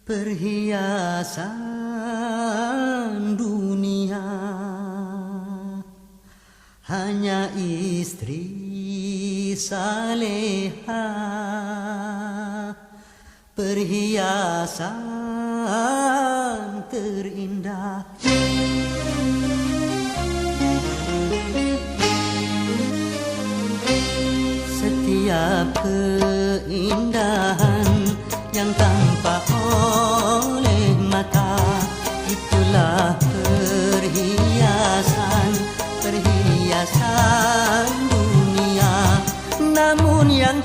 Perhiasan dunia hanya istri saleha, perhiasan terindah. Setiap keindahan yang tampak oleh mata, itulah perhiasan dunia. Namun yang